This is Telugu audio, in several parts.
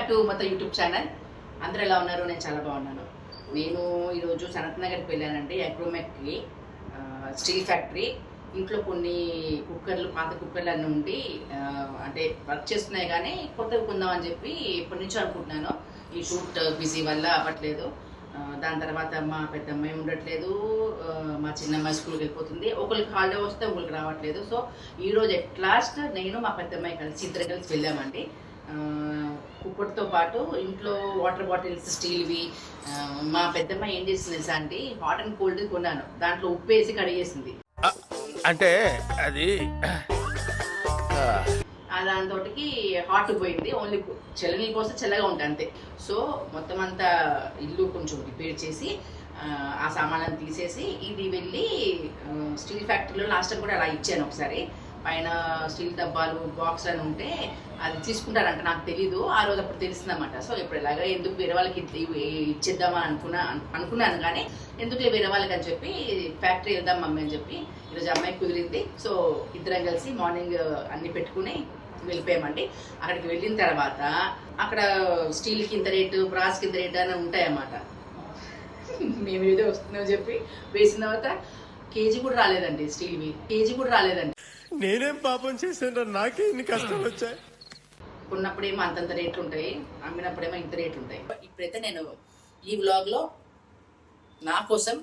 బ్యాక్ టు మొత్తం యూట్యూబ్ ఛానల్. అందరూ ఎలా ఉన్నారు? నేను చాలా బాగున్నాను. నేను ఈరోజు సనత్ నగర్కి వెళ్ళానండి, అగ్రోమెక్కి స్టీల్ ఫ్యాక్టరీ. ఇంట్లో కొన్ని కుక్కర్లు, పాత కుక్కర్లు అన్నీ ఉండి అంటే వర్క్ చేస్తున్నాయి, కానీ కొత్తవి కొందామని చెప్పి ఎప్పటి నుంచో అనుకుంటున్నాను. ఈ షూట్ బిజీ వల్ల అవ్వట్లేదు. దాని తర్వాత మా పెద్దమ్మాయి ఉండట్లేదు, మా చిన్నమ్మాయి స్కూల్కి వెళ్ళిపోతుంది. ఒకరికి హాలిడే వస్తే ఒకరికి రావట్లేదు. సో ఈరోజు ఎట్ లాస్ట్ నేను మా పెద్దమ్మాయి ఇద్దరు కలిసి వెళ్ళామండి. కుక్కర్తో పాటు ఇంట్లో వాటర్ బాటిల్స్ స్టీల్వి. మా పెద్దమ్మాయి ఏం చేసింది తెలుసా అండి, హాట్ అండ్ కోల్డ్ కొన్నాను, దాంట్లో ఉప్పు వేసి కడిగేసింది. అంటే అది దాంతోటికి హాట్ పోయింది. ఓన్లీ చల్లనీళ్ళు పోస్తే చల్లగా ఉంటుంది అంతే. సో మొత్తం అంతా ఇల్లు కొంచెం రిపేర్ చేసి ఆ సామాన్లను తీసేసి ఇది వెళ్ళి స్టీల్ ఫ్యాక్టరీలో లాస్ట్ టైం కూడా అలా ఇచ్చాను ఒకసారి. పైన స్టీల్ డబ్బాలు బాక్స్ అని ఉంటే అది తీసుకుంటారంట, నాకు తెలీదు. ఆ రోజు అప్పుడు తెలిసిందన్నమాట. సో ఇప్పుడు ఎలాగా ఎందుకు వేరే వాళ్ళకి ఇచ్చేద్దామని అనుకున్నాను, కానీ ఎందుకు వేరే వాళ్ళకి అని చెప్పి ఫ్యాక్టరీ వెళ్దాం మమ్మీ అని చెప్పి ఈరోజు అమ్మాయి కుదిరింది. సో ఇద్దరం కలిసి మార్నింగ్ అన్ని పెట్టుకుని వెళ్ళిపోయామండి. అక్కడికి వెళ్ళిన తర్వాత అక్కడ స్టీల్కి ఇంత రేటు, బ్రాస్కి ఇంత రేటు అని ఉంటాయన్నమాట. మేము ఏదో వస్తుందో చెప్పి వేసిన తర్వాత కేజీ కూడా రాలేదండి, స్టీల్వి కేజీ కూడా రాలేదండి. నేనేం పాపం చేశాను, నాకే ఇన్ని కష్టాలు వచ్చాయి. కొన్నప్పుడేమో అంతంత రేట్లు ఉంటాయి, అమ్మినప్పుడేమో ఇంత రేట్లు ఉంటాయి. ఇప్పుడైతే నేను ఈ వ్లాగ్లో నా కోసం,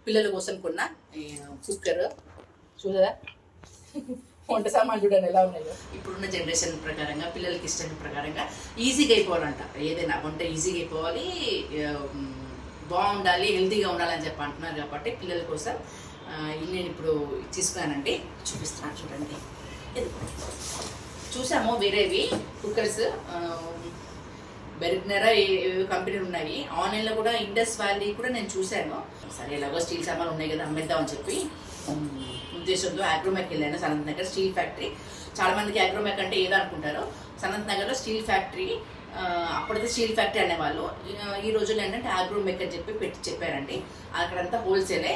పిల్లల కోసం కొన్న కుక్కర్ చూడదా, వంట సామాన్ చూడండి ఎలా ఉన్నాయో. ఇప్పుడున్న జనరేషన్ ప్రకారంగా పిల్లలకి ఇష్టం ప్రకారంగా ఈజీగా అయిపోవాలంట. ఏదైనా వంట ఈజీగా అయిపోవాలి, బాగుండాలి, హెల్తీగా ఉండాలని చెప్పి అంటున్నారు. కాబట్టి పిల్లల కోసం నేను ఇప్పుడు తీసుకున్నానండి, చూపిస్తున్నాను చూడండి. చూసాము వేరేవి కుక్కర్స్, బెర్గ్నర్ కంపెనీలు ఉన్నాయి. ఆన్లైన్లో కూడా ఇండస్ వ్యాలీ కూడా నేను చూశాను. సరే ఎలాగో స్టీల్ సామాన్లు ఉన్నాయి కదా అమ్మేద్దామని చెప్పి ఉద్దేశంతో అగ్రోమెక్ వెళ్ళాను. Sanath Nagar steel factory. చాలా మందికి అగ్రోమెక్ అంటే ఏదో అనుకుంటారు. సనత్ నగర్లో స్టీల్ ఫ్యాక్టరీ, అప్పుడైతే స్టీల్ ఫ్యాక్టరీ అనేవాళ్ళు. ఈ రోజుల్లో ఏంటంటే అగ్రోమెక్ అని చెప్పి చెప్పారండి. అక్కడంతా హోల్సేలే,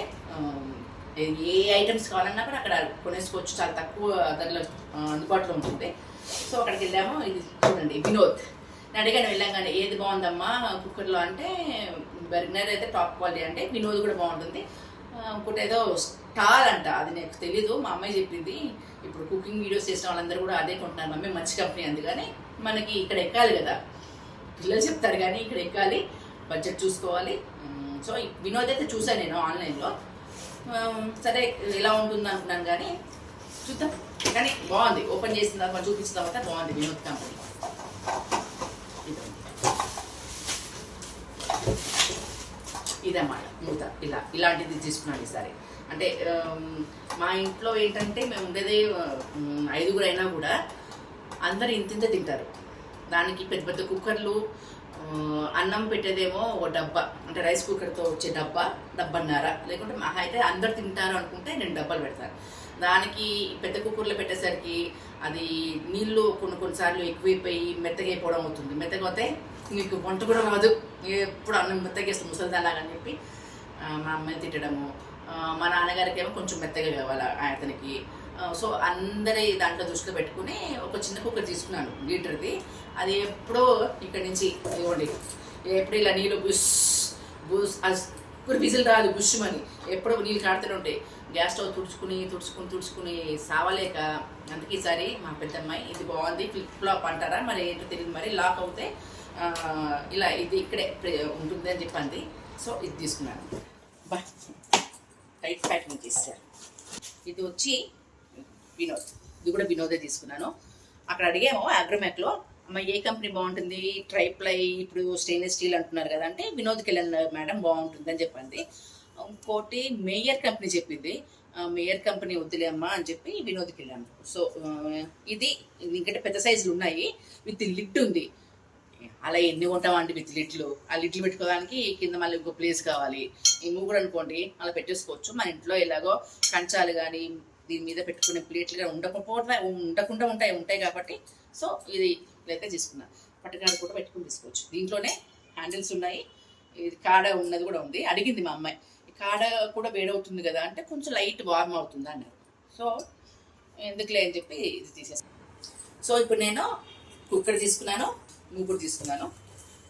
ఏ ఐటమ్స్ కావాలన్నా కూడా అక్కడ కొనేసుకోవచ్చు, చాలా తక్కువ ధరలో అందుబాటులో ఉంటుంది. సో అక్కడికి వెళ్ళాము. ఇది చూడండి వినోద్. నేను అడిగాను వెళ్ళంగానే ఏది బాగుందమ్మా కుక్కర్లో అంటే, బెర్గ్నర్ అయితే టాప్ క్వాలిటీ అంటే, వినోద్ కూడా బాగుంటుంది. ఇంకోటి ఏదో స్టాల్ అంట, అది నాకు తెలీదు, మా అమ్మాయి చెప్పింది. ఇప్పుడు కుకింగ్ వీడియోస్ చేసిన వాళ్ళందరూ కూడా అదే కొంటున్నారు మమ్మీ, మంచి కంపెనీ అంది. కానీ మనకి ఇక్కడ ఎక్కాలి కదా, పిల్లలు చెప్తారు కానీ ఇక్కడ ఎక్కాలి, బడ్జెట్ చూసుకోవాలి. సో వినోద్ అయితే చూసాను నేను ఆన్లైన్లో. సరే ఎలా ఉంటుంది అనుకున్నాను, కానీ చూద్దాం. కానీ బాగుంది, ఓపెన్ చేసిన తర్వాత చూపించిన తర్వాత బాగుంది వినోద్ కంపెనీ. ఇదన్నమాట మూత. ఇలాంటిది తీసుకున్నాను ఈసారి. అంటే మా ఇంట్లో ఏంటంటే మేము ఉండేది 5గురు అయినా కూడా అందరు ఇంత తింటారు. దానికి పెద్ద పెద్ద కుక్కర్లు, అన్నం పెట్టేదేమో ఒక డబ్బా, అంటే రైస్ కుక్కర్తో వచ్చే డబ్బన్నర, లేకుంటే మహా అయితే అందరు తింటారు అనుకుంటే 2 డబ్బాలు పెడతారు. దానికి పెద్ద కుక్కర్లో పెట్టేసరికి అది నీళ్ళు కొన్నిసార్లు ఎక్కువైపోయి మెత్తగా అయిపోవడం అవుతుంది. మెత్తగా అయితే మీకు వంట కూడా రాదు, ఎప్పుడు అన్నం మెత్తగేస్తుంది ముసలిదాలాగని చెప్పి మా అమ్మాయిని తిట్టడము. మా నాన్నగారికి ఏమో కొంచెం మెత్తగా కావాలి అతనికి. సో అందరి దాంట్లో దృష్టిలో పెట్టుకుని ఒక చిన్న కుక్కర్ తీసుకున్నాను, లీటర్ది. అది ఎప్పుడో ఇక్కడి నుంచి ఇవ్వండి, ఎప్పుడు ఇలా నీళ్ళు బుష్ బుష్, కుక్కర్ విజిల్ రాదు బుష్మని, ఎప్పుడో నీళ్ళు కాడుతూనే ఉంటాయి. గ్యాస్ స్టవ్ తుడుచుకుని సావలేక, అందుకే ఈసారి మా పెద్దమ్మాయి ఇది బాగుంది, ఫ్లిప్ ఫ్లాప్ అంటారా మరి ఏంటో తెలియదు, మరి లాక్ అవుతే ఇలా ఇది ఇక్కడే ఉంటుంది అని చెప్పింది. సో ఇది తీసుకున్నాను. బా టైట్ ప్యాకింగ్ చేశారు. ఇది వచ్చి వినోద్, ఇది కూడా వినోదే తీసుకున్నాను. అక్కడ అడిగాము అగ్రోమెక్లో, అమ్మ ఏ కంపెనీ బాగుంటుంది, ట్రైప్లై ఇప్పుడు స్టెయిన్లెస్ స్టీల్ అంటున్నారు కదా అంటే, వినోద్కి వెళ్ళాను మేడం బాగుంటుంది అని చెప్పింది. ఇంకోటి మేయర్ కంపెనీ చెప్పింది, మేయర్ కంపెనీ వద్దులే అమ్మా అని చెప్పి వినోద్కి వెళ్ళాను. సో ఇది ఇంకంటే పెద్ద సైజులు ఉన్నాయి, విత్ లిడ్ ఉంది. అలా ఎన్ని కొంటామండి విత్ లిడ్లు, ఆ లిడ్లు పెట్టుకోవడానికి కింద మళ్ళీ ఇంకో ప్లేస్ కావాలి. ఈ మూగుడు అనుకోండి అలా పెట్టేసుకోవచ్చు. మన ఇంట్లో ఎలాగో కంచాలు కానీ దీని మీద పెట్టుకునే ప్లేట్లు కానీ ఉండకుండా ఉంటాయి కాబట్టి, సో ఇది అయితే తీసుకున్నాను. పట్టుకాడ కూడా పెట్టుకుని తీసుకోవచ్చు. దీంట్లోనే హ్యాండిల్స్ ఉన్నాయి, ఇది కాడ ఉన్నది కూడా ఉంది. అడిగింది మా అమ్మాయి, ఈ కాడ కూడా వేడవుతుంది కదా అంటే, కొంచెం లైట్ వార్మ్ అవుతుంది అన్నారు. సో ఎందుకులే అని చెప్పి ఇది తీసేస్తాను. సో ఇప్పుడు నేను కుక్కర్ తీసుకున్నాను, మూకుడు తీసుకున్నాను.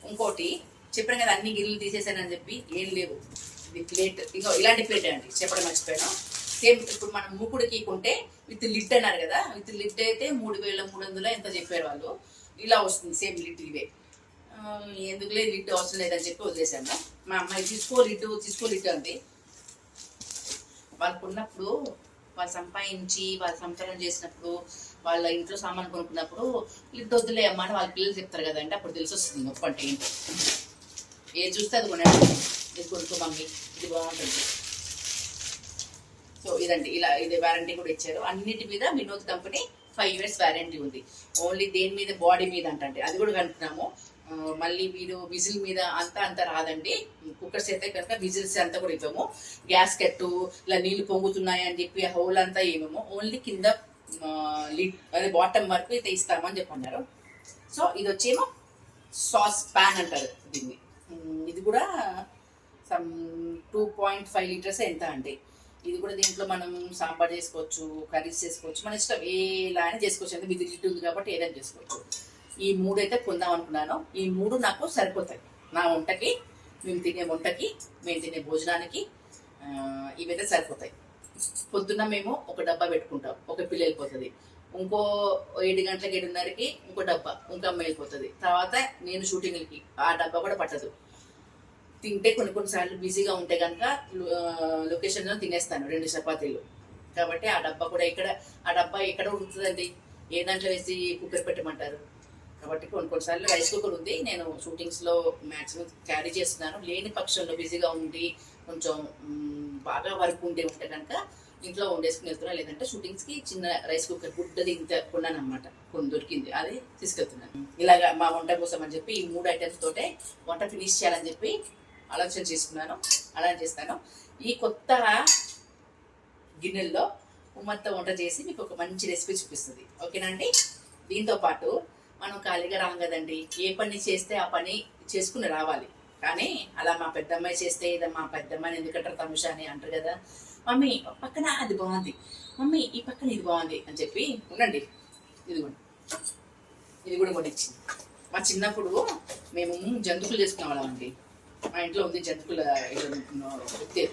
ఇంకోటి చెప్పాను కదా అన్ని గిన్నెలు తీసేసానని చెప్పి, ఏం లేవు. ఇది ప్లేట్, ఇంకో ఇలాంటి ప్లేట్ అండి, చెప్పడం మర్చిపోయాను. సేమ్ ఇప్పుడు మనం మూకుడికి కొంటే విత్ లిడ్ అన్నారు కదా, విత్ లిడ్ అయితే 3300 ఎంత చెప్పారు వాళ్ళు. ఇలా వస్తుంది సేమ్ లిడ్ ఇవే. ఎందుకులే లిడ్ అవసరం లేదని చెప్పి వదిలేసాను. మా అమ్మాయి తీసుకో లిడ్ అంది. వాళ్ళకు ఉన్నప్పుడు, వాళ్ళు సంపాదించి వాళ్ళు సంసారం చేసినప్పుడు, వాళ్ళ ఇంట్లో సామాన్ కొనుక్కున్నప్పుడు లిడ్ వద్దులే అమ్మ అని వాళ్ళ పిల్లలు చెప్తారు కదండి, అప్పుడు తెలిసి వస్తుంది నొప్పి అంటే ఏంటో. ఏది చూస్తే అది కొనండి, ఇది కొనుక్కో మమ్మీ, ఇది బాగుంటుంది. సో ఇదండి, ఇలా ఇది వారంటీ కూడా ఇచ్చారు. అన్నిటి మీద వినోద్ కంపెనీ 5 years వారంటీ ఉంది. ఓన్లీ దేని మీద, బాడీ మీద అంటే అది కూడా కనుక్కున్నాము. మళ్ళీ మీరు విజిల్ మీద అంత రాదండి. కుక్కర్స్ అయితే కనుక విజిల్స్ అంతా కూడా ఇవ్వము. గ్యాస్ కట్టు ఇలా నీళ్లు పొంగుతున్నాయి అని చెప్పి ఆ హోల్ అంతా ఏమేమో, ఓన్లీ కింద లిడ్ అదే బాటమ్ వరకు అయితే ఇస్తామని చెప్పన్నారు. సో ఇది వచ్చేమో సాస్ ప్యాన్ అంటారు దీన్ని. ఇది కూడా సమ్ 2.5 liters ఎంత అంటే, ఇది కూడా దీంట్లో మనం సాంబార్ చేసుకోవచ్చు, కర్రీస్ చేసుకోవచ్చు, మన ఇష్టం ఎలా అని చేసుకోవచ్చు. అంటే ఇది లిడ్ ఉంది కాబట్టి ఏదైనా చేసుకోవచ్చు. ఈ 3 అయితే కొందాం అనుకున్నాను. ఈ 3 నాకు సరిపోతాయి నా వంటకి, మేము తినే వంటకి, మేము తినే భోజనానికి. ఇవైతే సరిపోతాయి. పొద్దున్న మేము ఒక డబ్బా పెట్టుకుంటాం, ఒక పిల్ల వెళ్ళిపోతుంది. ఇంకో 7 గంటలకు 7:30కి ఇంకో డబ్బా, ఇంకో అమ్మ వెళ్ళిపోతుంది. తర్వాత నేను షూటింగ్కి ఆ డబ్బా కూడా పట్టదు. తింటే కొన్నిసార్లు బిజీగా ఉంటే కనుక లొకేషన్లో తినేస్తాను 2 చపాతీలు. కాబట్టి ఆ డబ్బా కూడా ఎక్కడ ఉడుకుతుందండి, ఏ దాంట్లో వేసి కుక్కర్ పెట్టమంటారు. కాబట్టి కొన్నిసార్లు రైస్ కుక్కర్ ఉంది, నేను షూటింగ్స్లో మ్యాక్సిమం క్యారీ చేస్తున్నాను. లేని పక్షంలో బిజీగా ఉండి కొంచెం బాగా వర్క్ ఉంటే కనుక ఇంట్లో వండేసుకుని వెళ్తున్నా. లేదంటే షూటింగ్స్కి చిన్న రైస్ కుక్కర్ గుడ్డది ఇంత కొన్నాను అనమాట, కొన్ని దొరికింది, అది తీసుకెళ్తున్నాను. ఇలాగా మా వంట కోసం అని చెప్పి ఈ 3 items తోటే వంట ఫినిష్ చేయాలని చెప్పి ఆలోచన చేసుకున్నాను. అలా చేస్తాను. ఈ కొత్త గిన్నెల్లో ఉమ్మత్త వంట చేసి మీకు ఒక మంచి రెసిపీ చూపిస్తుంది. ఓకేనండి. దీంతో పాటు మనం ఖాళీగా రాం కదండి, ఏ పని చేస్తే ఆ పని చేసుకుని రావాలి. కానీ అలా మా పెద్దమ్మాయి చేస్తే ఇదా మా పెద్దమ్మాయిని ఎందుకంటారు తముష అని అంటారు కదా, మమ్మీ పక్కన అది బాగుంది, మమ్మీ ఈ పక్కన ఇది బాగుంది అని చెప్పి ఉండండి. ఇది కూడా కొనిచ్చింది. మా చిన్నప్పుడు మేము జంతువులు చేసుకునే వాళ్ళం అండి. మా ఇంట్లో ఉంది జంతువుల వృత్తి.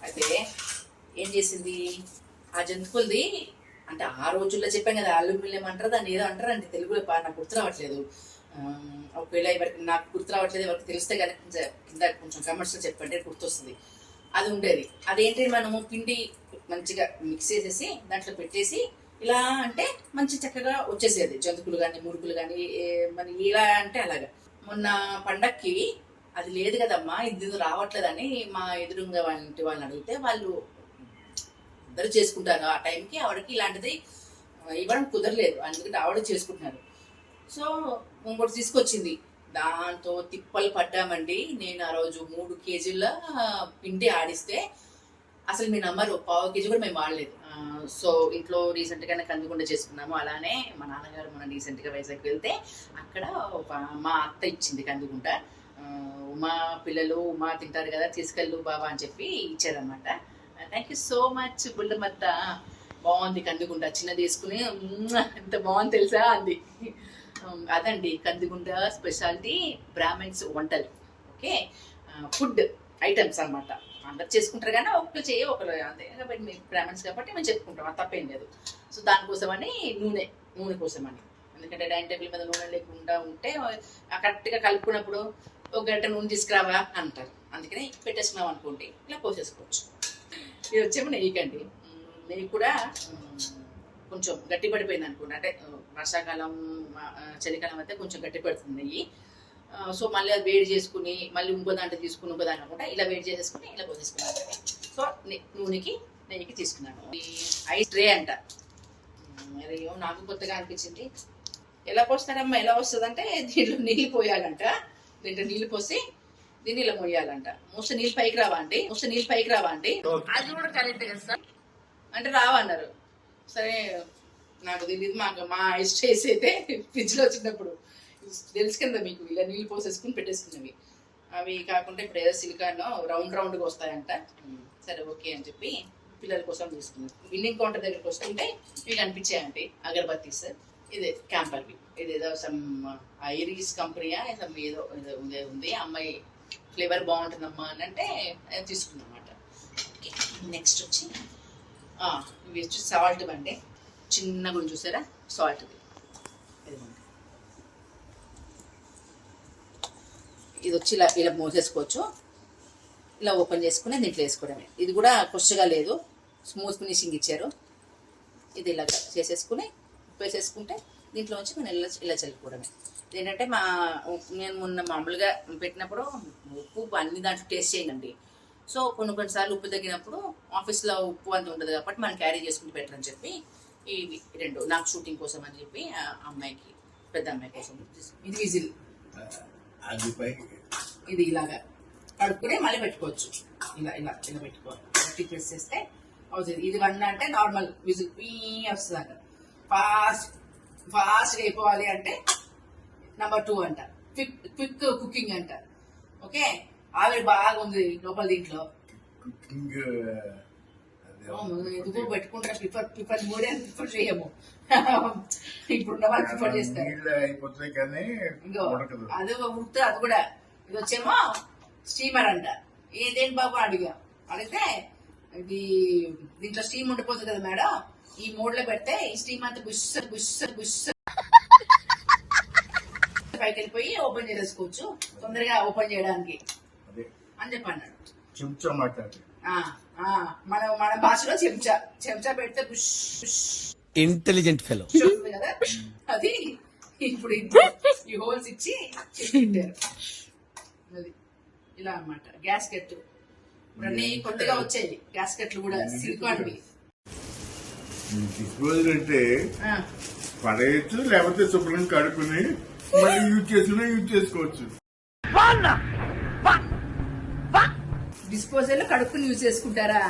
అయితే ఏం చేసింది, ఆ జంతువులది అంటే ఆ రోజుల్లో చెప్పాం కదా, అల్యూమినియం అంటారు దాన్ని, ఏదో అంటారు అంటే తెలుగులో నాకు గుర్తు రావట్లేదు. ఒకవేళ ఎవరికి నాకు గుర్తు రావట్లేదు, ఎవరికి తెలిస్తే కనుక కింద కొంచెం కమెంట్స్లో చెప్పండి, గుర్తొస్తుంది. అది ఉండేది. అదేంటి, మనము పిండి మంచిగా మిక్స్ చేసేసి దాంట్లో పెట్టేసి ఇలా అంటే మంచి చక్కగా వచ్చేసేది. జంతువులు కానీ మురుకులు కానీ మరి ఇలా అంటే అలాగా. మొన్న పండక్కి అది లేదు కదమ్మా, ఇది రావట్లేదని మా ఎదురుగా వాళ్ళ ఇంటి వాళ్ళని అడిగితే వాళ్ళు అందరూ చేసుకుంటారు. ఆ టైంకి ఆవిడకి ఇలాంటిది ఇవ్వడం కుదరలేదు, అందుకని ఆవిడ చేసుకుంటున్నారు. సో ఇంకోటి తీసుకొచ్చింది, దాంతో తిప్పలు పడ్డామండి. నేను ఆ రోజు 3 kgs పిండి ఆడిస్తే అసలు మీ నమ్మరు, 1/4 kg కూడా మేము వాడలేదు. సో ఇంట్లో రీసెంట్గానే కందిగుండ చేసుకున్నాము. అలానే మా నాన్నగారు మొన్న రీసెంట్గా వైజాగ్ వెళ్తే అక్కడ మా అత్త ఇచ్చింది కందిగుండ. ఉమా పిల్లలు ఉమా తింటారు కదా, తీసుకెళ్ళు బాబా అని చెప్పి ఇచ్చారనమాట. థ్యాంక్ యూ సో మచ్ బుల్లమత్త. బాగుంది కందిగుండ, చిన్నది తీసుకుని ఎంత బాగుంది తెలుసా అంది. అదండి కందిగుండ స్పెషాలిటీ బ్రాహ్మిన్స్ వంటలు. ఓకే, ఫుడ్ ఐటమ్స్ అనమాట. అందరు చేసుకుంటారు కానీ ఒకరు చేయ ఒకరు అంతే కాబట్టి మేము బ్రాహ్మిన్స్ కాబట్టి మేము చెప్పుకుంటాం, అది తప్పేం లేదు. సో దానికోసమని నూనె కోసమని, ఎందుకంటే డైనింగ్ టేబుల్ మీద నూనె లేకుండా ఉంటే కరెక్ట్గా కలుపుకున్నప్పుడు ఒక గంట నూనె తీసుకురావా అంటారు. అందుకని పెట్టేసుకున్నాం అనుకోండి, ఇలా పోసేసుకోవచ్చు. ఇది వచ్చేమో నెయ్యికండి. నెయ్యి కూడా కొంచెం గట్టి పడిపోయింది అనుకోండి, అంటే వర్షాకాలం చలికాలం అయితే కొంచెం గట్టి పడుతుంది నెయ్యి. సో మళ్ళీ అది వేడి చేసుకుని మళ్ళీ ఇంకో దాంట్లో తీసుకుని ఇంకో దాంట్లో కూడా ఇలా వేడి చేసేసుకుని ఇలా పోసేసుకున్నాను. సో నెయ్యికి తీసుకున్నాను. ఐస్ ట్రే అంట, మరి నాకు కొత్తగా అనిపించింది. ఎలా పోస్తారమ్మా, ఎలా వస్తుంది అంటే దీంట్లో నీళ్ళు పోయాలంట, దీంట్లో నీళ్ళు పోసి దీన్ని ఇలా మొయ్యాలంట. మోస్తే నీళ్ళు పైకి రావా అండి అది కూడా కరెక్ట్ కదా సార్ అంటే రావన్నారు. సరే నాకు తెలియదు, మా ఐస్ ట్రేస్ అయితే ఫ్రిడ్జ్లో వచ్చినప్పుడు తెలుసు కదా మీకు, ఇలా నీళ్ళు పోసేసుకుని పెట్టేసుకున్నవి. అవి కాకుండా ఇప్పుడు ఏదో సిలికాన్ రౌండ్గా వస్తాయంట. సరే ఓకే అని చెప్పి పిల్లల కోసం తీసుకున్నాను. బిల్లింగ్ కౌంటర్ దగ్గరికి వస్తుంటే ఇవి కనిపించాయండి అగరబత్తీస్. ఇది క్యాంపర్వి, ఇది ఏదో సమ్ ఐరిస్ కంపెనీయా సమ్ ఏదో ఉంది. అమ్మాయి ఫ్లేవర్ బాగుంటుందమ్మా అని అంటే తీసుకున్నాం అన్నమాట. నెక్స్ట్ వచ్చి ఇవి వచ్చి సాల్ట్ అండి, చిన్న గురించి చూసారా సాల్ట్. ఇది వచ్చి ఇలా మోసేసుకోవచ్చు, ఇలా ఓపెన్ చేసుకుని దీంట్లో వేసుకోవడమే. ఇది కూడా కొత్తగా లేదు, స్మూత్ ఫినిషింగ్ ఇచ్చారు. ఇది ఇలా చేసేసుకుని వేసేసుకుంటే దీంట్లో నుంచి మనం ఇలా చల్లుకోవడమే. ఏంటంటే నేను మొన్న మామూలుగా పెట్టినప్పుడు ఉప్పు అన్ని దాంట్లో టేస్ట్ చేయండి. సో కొన్నిసార్లు ఉప్పు తగ్గినప్పుడు ఆఫీస్లో ఉప్పు అంత ఉంటుంది కాబట్టి మనం క్యారీ చేసుకుంటూ పెట్టరని చెప్పి ఇవి 2 నాకు షూటింగ్ కోసం అని చెప్పి అమ్మాయికి, పెద్ద అమ్మాయి కోసం. ఇది విజిల్, ఇది ఇలాగా కడుక్కునే మళ్ళీ పెట్టుకోవచ్చు. ఇలా పెట్టుకోవాలి, ప్రెస్ చేస్తే అవుతుంది. ఇది 1 అంటే నార్మల్ విజిల్ వస్తుంది అంట. ఫాస్ట్గా అయిపోవాలి అంటే నెంబర్ 2 అంట, క్విక్ కుకింగ్ అంట. ఓకే, ఆవిరి బాగా ఉంది లోపల దీంట్లో. ఎందుకు పెట్టుకుంటారు, ప్రిఫర్ 3 ప్రిఫర్ చేయము. ఇప్పుడు ఉన్న వాళ్ళు ప్రిఫర్ చేస్తారు. అది ఉడుకుతుంది. అది కూడా ఇది వచ్చేమో స్టీమర్ అంట. ఏదేంటి బాబు అడిగితే ఇది దీంట్లో స్టీమ్ ఉండిపోతుంది కదా మేడం, ఈ మోడ్ లో పెడితే ఈ స్టీమ్ అంతా బుష్ పైకి వెళ్ళిపోయి ఓపెన్ చేసేసుకోవచ్చు తొందరగా ఓపెన్ చేయడానికి అని చెప్పి అన్నాడు. మన భాషలో చెంచా పెడితే బుష్ ఇంటెలిజెంట్ ఫెలో కదా. అది ఇప్పుడు ఈ హోల్స్ ఇచ్చి పెట్టారు. అది ఇలా అన్నమాట. గ్యాస్ కట్ అన్ని కొత్తగా వచ్చాయి గ్యాస్ కట్లు కూడా, సిలికాన్వి. డిస్పోజల్ అంటే పడేయచ్చు, లేకపోతే శుభ్రంగా కడుక్కుని మళ్ళీ యూజ్ చేసుకోవచ్చు. డిస్పోజల్ కడుక్కుని యూజ్ చేసుకుంటారా?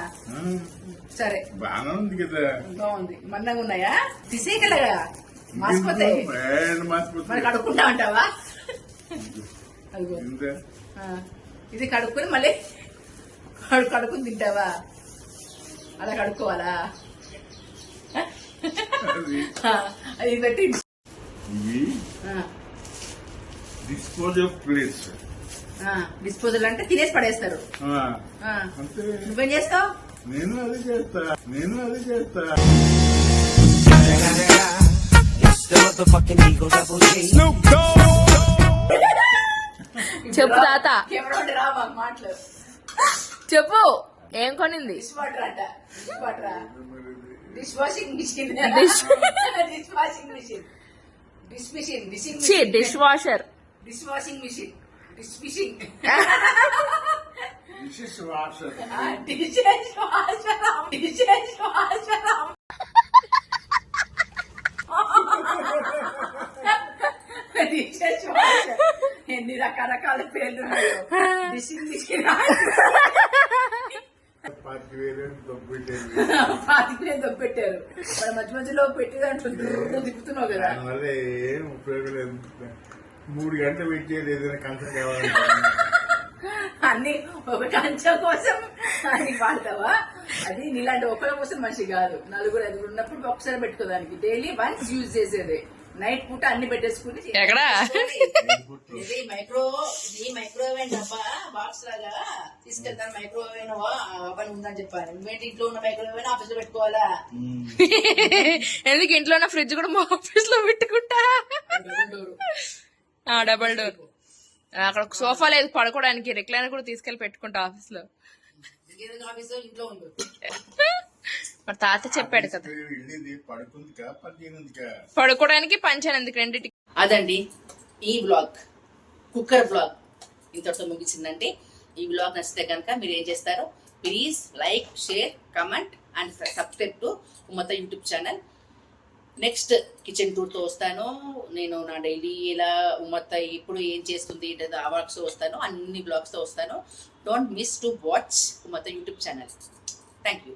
సరే, బాగా ఉంది కదా, బాగుంది. మన్నగా ఉన్నాయా? తీసేయగలగా, మాసిపోతాయి. మరి కడుక్కుంటా అంటావా? అదిగో ఇది కడుక్కుని మళ్ళీ కడుక్కుని తింటావా? అలా కడుక్కోవాలా? అది పెట్టి డిస్పోజల్ ప్లేట్స్. డిస్పోజల్ అంటే తినేసి పడేస్తారు. నువ్వేం చేస్తావు? నేను అది చేస్తా. చెప్పు తాత, మాటలు చెప్పు ఏం కొనింది? డిష్ వాటర్ అంట. Dish washing machine. Dish washing machine. Dish washer. Dish washing machine. Dish fishing. Dishes washer. ఎన్ని రకరకాల పేర్లు ఉన్నాయో. Dishing machine. 25,000 దొబ్బెట్టారు. మధ్య మధ్యలో పెట్టి దాంట్లో తిప్పుతున్నావు కదా. దానివల్ల ఏం ఉపయోగం లేదు. 3 గంటలు వెయిట్ చేయలేదు ఏదైనా కంచం కావాలంటే. అన్ని ఒక కంచం కోసం అని వాడతావా? అది నీలాంటి ఒకళ్ళ కోసం మనిషి కాదు, 4-5 ఉన్నప్పుడు ఒకసారి పెట్టుకోదానికి. డైలీ వన్స్ యూజ్ చేసేది. నైట్ పూట అన్ని పెట్టేసుకుని ఎక్కడా ఇది మైక్రోవేవ్ డబ్బా బాక్స్ లాగా తీసుకెళ్తాను. మైక్రోవేవ్ ఓవెన్ ఉందని చెప్పాను. నువ్వేంటి ఇంట్లో ఉన్న మైక్రోవేవ్ ఆఫీస్ లో పెట్టుకోవాలా? ఎందుకు ఇంట్లో ఉన్న ఫ్రిడ్జ్ కూడా మా ఆఫీస్ లో పెట్టుకుంటా. Double door. అక్కడ ఒక సోఫా లేదు పడుకోవడానికి, రిక్లైనర్ కూడా తీసుకెళ్లి పెట్టుకుంటా ఆఫీస్ లో. ఇంట్లో ఉండు. మరి తాత చెప్పాడు కదా, పడుకుందికా పడుకోవడానికి పంచానందుకు రెండింటికి. అదండి ఈ బ్లాగ్, కుక్కర్ బ్లాగ్ ఇంతటితో ముగిసిందంటే. ఈ బ్లాగ్ నచ్చితే కనుక మీరు ఏం చేస్తారో please like, share, comment and subscribe to Ummatha YouTube channel. Next kitchen టూర్తో వస్తాను నేను. నా డైలీ ఇలా ఉమ్మత ఇప్పుడు ఏం చేస్తుంది ఏంటో ఆ బ్లాగ్స్ వస్తాను, అన్ని బ్లాగ్స్తో వస్తాను. Don't miss to watch Ummatha YouTube channel. Thank you.